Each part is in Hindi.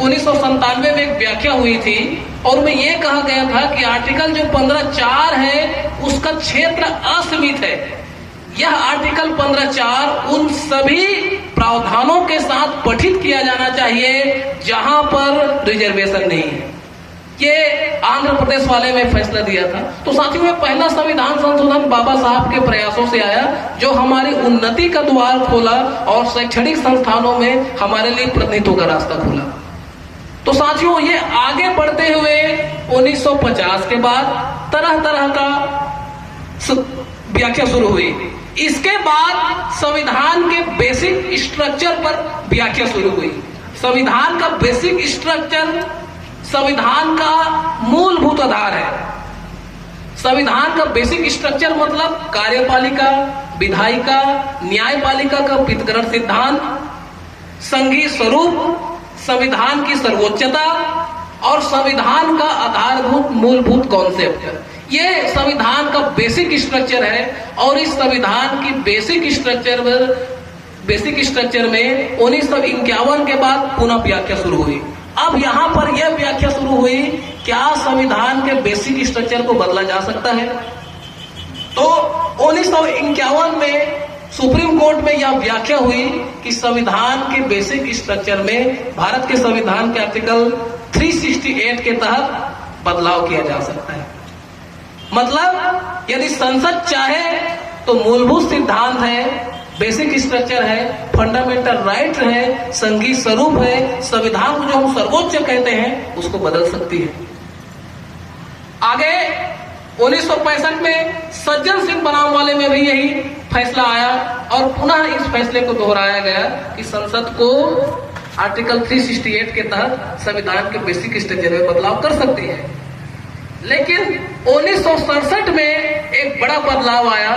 1997 में एक व्याख्या हुई थी और में ये कहा गया था कि आर्टिकल जो 15(4) है उसका क्षेत्र असीमित है। यह आर्टिकल 15(4) उन सभी प्रावधानों के साथ पठित किया जाना चाहिए जहां पर रिजर्वेशन नहीं है। ये आंध्र प्रदेश वाले में फैसला दिया था। तो साथियों में पहला संविधान संशोधन बाबा साहब के प्रयासों से आया जो हमारी उन्नति का द्वार खोला और शैक्षणिक संस्थानों में हमारे लिए प्रतिनिधित्व का रास्ता खोला। तो साथियों ये आगे बढ़ते हुए 1950 के बाद तरह तरह का व्याख्या शुरू हुई। इसके बाद संविधान के बेसिक स्ट्रक्चर पर व्याख्या शुरू हुई। संविधान का बेसिक स्ट्रक्चर संविधान का मूलभूत आधार है। संविधान का बेसिक स्ट्रक्चर मतलब कार्यपालिका, विधायिका, न्यायपालिका का पृथक्करण सिद्धांत, संघीय स्वरूप, संविधान की सर्वोच्चता और संविधान का आधारभूत मूलभूत कॉन्सेप्ट। ये संविधान का बेसिक स्ट्रक्चर है और इस संविधान की बेसिक स्ट्रक्चर में 1951 के बाद पुनः व्याख्या शुरू हुई। अब यहां पर यह व्याख्या शुरू हुई, क्या संविधान के बेसिक स्ट्रक्चर को बदला जा सकता है? तो 1951 में सुप्रीम कोर्ट में यह व्याख्या हुई कि संविधान के बेसिक स्ट्रक्चर में भारत के संविधान के आर्टिकल 368 के तहत बदलाव किया जा सकता है। मतलब यदि संसद चाहे तो मूलभूत सिद्धांत है, बेसिक स्ट्रक्चर है, फंडामेंटल राइट है, संघीय स्वरूप है, संविधान को जो हम सर्वोच्च कहते हैं उसको बदल सकती है। आगे 1965 में सज्जन सिंह बनाम वाले में भी यही फैसला आया और पुनः इस फैसले को दोहराया गया कि संसद को आर्टिकल 368 के तहत संविधान के बेसिक स्ट्रक्चर में बदलाव कर सकती है। लेकिन 1967 में एक बड़ा बदलाव आया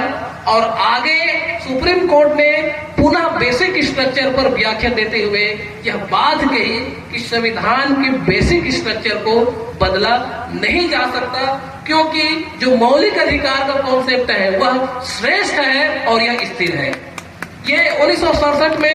और आगे सुप्रीम कोर्ट ने पुनः बेसिक स्ट्रक्चर पर व्याख्या देते हुए यह बात कही कि संविधान के बेसिक स्ट्रक्चर को बदला नहीं जा सकता क्योंकि जो मौलिक अधिकार का कॉन्सेप्ट है वह श्रेष्ठ है और यह स्थिर है। ये 1967 में